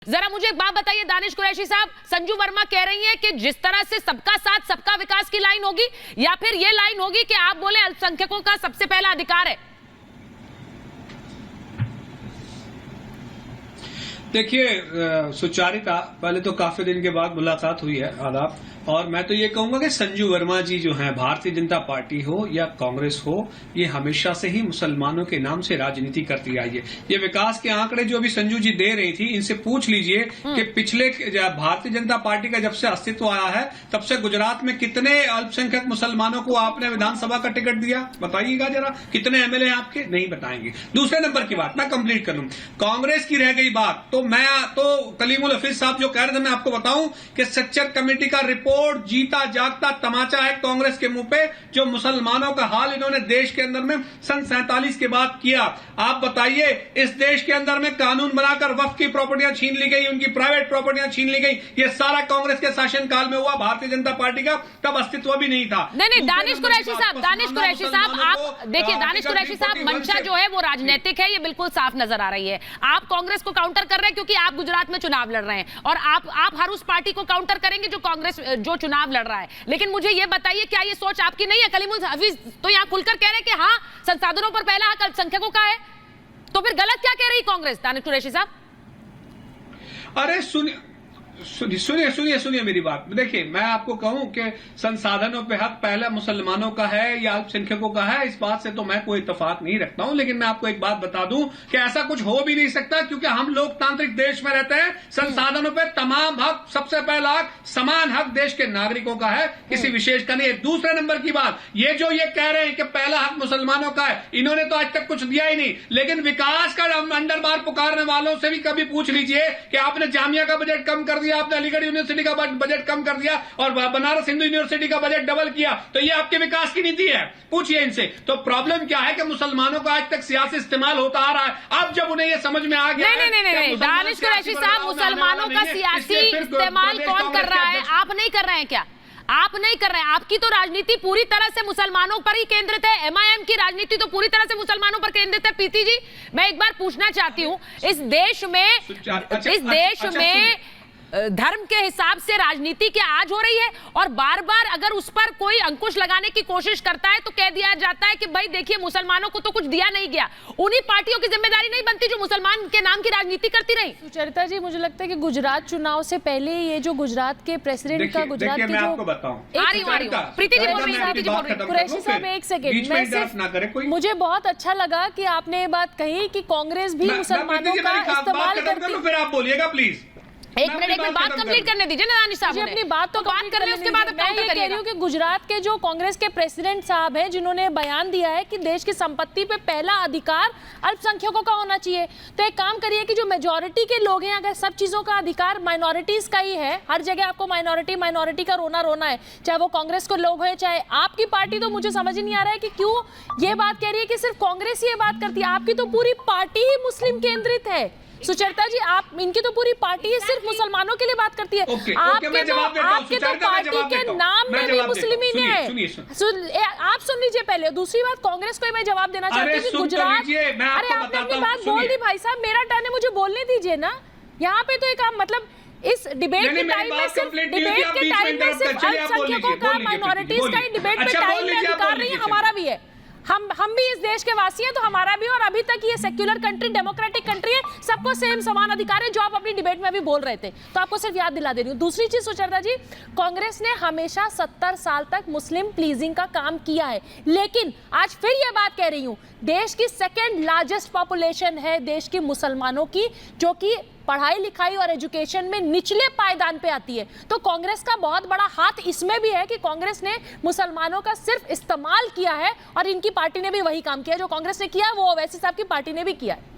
जरा मुझे एक बात बताइए दानिश कुरैशी साहब, संजू वर्मा कह रही हैं कि जिस तरह से सबका साथ सबका विकास की लाइन होगी, या फिर ये लाइन होगी कि आप बोले अल्पसंख्यकों का सबसे पहला अधिकार है। देखिए सुचारिता, पहले तो काफी दिन के बाद मुलाकात हुई है, आदाब। और मैं तो ये कहूंगा कि संजू वर्मा जी जो हैं, भारतीय जनता पार्टी हो या कांग्रेस हो, ये हमेशा से ही मुसलमानों के नाम से राजनीति करती आई है। ये विकास के आंकड़े जो अभी संजू जी दे रही थी, इनसे पूछ लीजिए कि पिछले भारतीय जनता पार्टी का जब से अस्तित्व आया है, तब से गुजरात में कितने अल्पसंख्यक मुसलमानों को आपने विधानसभा का टिकट दिया, बताइएगा जरा। कितने एमएलए आपके, नहीं बताएंगे। दूसरे नंबर की बात मैं कंप्लीट कर लूं, कांग्रेस की रह गई बात, तो मैं तो कलीमुल हफीज साहब जो कह रहे थे, मैं आपको बताऊं कि सच्चर कमेटी का रिपोर्ट जीता जागता तमाचा है कांग्रेस के मुंह पे, जो मुसलमानों का हाल इन्होंने देश के अंदर में सन 47 के बाद किया। आप बताइए, इस देश के अंदर में कानून बनाकर वक्फ की प्रॉपर्टियां छीन ली गई, उनकी प्राइवेट प्रॉपर्टियां छीन ली गई। ये सारा कांग्रेस के शासनकाल में हुआ। भारतीय जनता पार्टी का तब अस्तित्व भी नहीं था। नहीं, दानिश कुरैशी साहब, आप देखिए, दानिश कुरैशी साहब, मंशा जो है वो राजनीतिक है, ये बिल्कुल साफ नजर आ रही है। आप कांग्रेस को काउंटर कर रहे हैं क्योंकि आप गुजरात में चुनाव लड़ रहे हैं, और आप हर उस पार्टी को काउंटर करेंगे जो कांग्रेस जो चुनाव लड़ रहा है। लेकिन मुझे ये बताइए, क्या ये सोच आपकी नहीं है? कलीमुल हफीज तो यहां खुलकर कह रहे हैं कि हाँ, संसाधनों पर पहला हक अल्पसंख्यकों का है, तो फिर गलत क्या कह रही कांग्रेस? दानिश कुरैशी साहब, अरे सुनिए मेरी बात। देखिए, मैं आपको कहूं कि संसाधनों पे हक पहला मुसलमानों का है या अल्पसंख्यकों का है, इस बात से तो मैं कोई इत्तेफाक नहीं रखता हूं। लेकिन मैं आपको एक बात बता दूं कि ऐसा कुछ हो भी नहीं सकता, क्योंकि हम लोकतांत्रिक देश में रहते हैं। संसाधनों पे तमाम हक, सबसे पहला हक, समान हक देश के नागरिकों का है, किसी विशेष का नहीं है। दूसरे नंबर की बात, ये जो ये कह रहे हैं कि पहला हक मुसलमानों का है, इन्होंने तो आज तक कुछ दिया ही नहीं। लेकिन विकास का अंडरबार पुकारने वालों से भी कभी पूछ लीजिए कि आपने जामिया का बजट कम कर दिया, आपने अलीगढ़ यूनिवर्सिटी का बजट कम कर दिया, और बनारस हिंदू यूनिवर्सिटी का बजट डबल किया, तो ये आपके विकास की नीति है? पूछिए इनसे। तो प्रॉब्लम क्या है कि मुसलमानों का आज तक सियासी इस्तेमाल होता आ रहा है। अब जब उन्हें ये समझ में आ गया, नहीं, दानिश कुरैशी साहब, मुसलमानों का सियासी इस्तेमाल कौन कर रहा है? आप नहीं कर रहे हैं क्या? आप नहीं कर रहे हैं। आपकी तो राजनीति पूरी तरह से मुसलमानों पर ही केंद्रित है। एमआईएम की राजनीति तो पूरी तरह से मुसलमानों पर केंद्रित है। प्रीति जी, मैं एक बार पूछना चाहती हूं, इस देश में धर्म के हिसाब से राजनीति क्या आज हो रही है? और बार बार अगर उस पर कोई अंकुश लगाने की कोशिश करता है तो कह दिया जाता है कि भाई देखिए, मुसलमानों को तो कुछ दिया नहीं गया। उन्हीं पार्टियों की जिम्मेदारी नहीं बनती जो मुसलमान के नाम की राजनीति करती रही। सुचरिता जी, मुझे लगता है कि गुजरात चुनाव से पहले ये जो गुजरात के प्रेसिडेंट का गुजरात के जो प्रीति जी बोल रही, कुरैशी साहब एक सेकंड, मुझे बहुत अच्छा लगा कि आपने ये बात कही कि कांग्रेस भी मुसलमानों का इस्तेमाल करती है। फिर आप बोलिएगा प्लीज। एक मिनट बात कंप्लीट करने दीजिए ना दानिश साहब, अपनी बात तो बात कर ले, उसके बाद मैं ये कह रही हूँ कि गुजरात के जो कांग्रेस के प्रेसिडेंट साहब हैं, जिन्होंने बयान दिया है कि देश की संपत्ति पे पहला अधिकार अल्पसंख्यकों का होना चाहिए, तो एक काम करिए कि जो मेजॉरिटी के लोग हैं, अगर सब चीजों का अधिकार माइनॉरिटीज का ही है, हर जगह आपको माइनॉरिटी का रोना है, चाहे वो कांग्रेस को लोग है चाहे आपकी पार्टी, तो मुझे समझ ही नहीं आ रहा है कि क्यों ये बात कह रही है कि सिर्फ कांग्रेस ही ये बात करती है। आपकी तो पूरी पार्टी ही मुस्लिम केंद्रित है सुचरिता जी, आप इनकी तो पूरी पार्टी सिर्फ मुसलमानों के लिए बात करती है। आपके तो पार्टी के नाम में भी मुस्लिम ही है। आप सुन लीजिए पहले। दूसरी बात, कांग्रेस को मैं जवाब देना चाहती हूँ कि गुजरात, अरे आपने अपनी बात बोल दी भाई साहब, मेरा टर्न है, मुझे बोलने दीजिए ना। यहाँ पे तो एक मतलब इस डिबेट के टाइम में सिर्फ अल्पसंख्यकों का, माइनॉरिटीज का ही डिबेट में टाइम में अधिकार नहीं है, हमारा भी है। हम भी इस देश के वासी हैं, तो हमारा भी। और अभी तक ये सेक्युलर कंट्री, डेमोक्रेटिक कंट्री है, सबको सेम समान अधिकार है, जो आप अपनी डिबेट में अभी बोल रहे थे। तो आपको सिर्फ याद दिला दे रही हूँ। दूसरी चीज सुचरिता जी, कांग्रेस ने हमेशा 70 साल तक मुस्लिम प्लीजिंग का काम किया है, लेकिन आज फिर ये बात कह रही हूँ, देश की सेकेंड लार्जेस्ट पॉपुलेशन है देश की मुसलमानों की, जो कि पढ़ाई लिखाई और एजुकेशन में निचले पायदान पे आती है। तो कांग्रेस का बहुत बड़ा हाथ इसमें भी है कि कांग्रेस ने मुसलमानों का सिर्फ इस्तेमाल किया है, और इनकी पार्टी ने भी वही काम किया जो कांग्रेस ने किया, वो ओवैसी साहब की पार्टी ने भी किया है।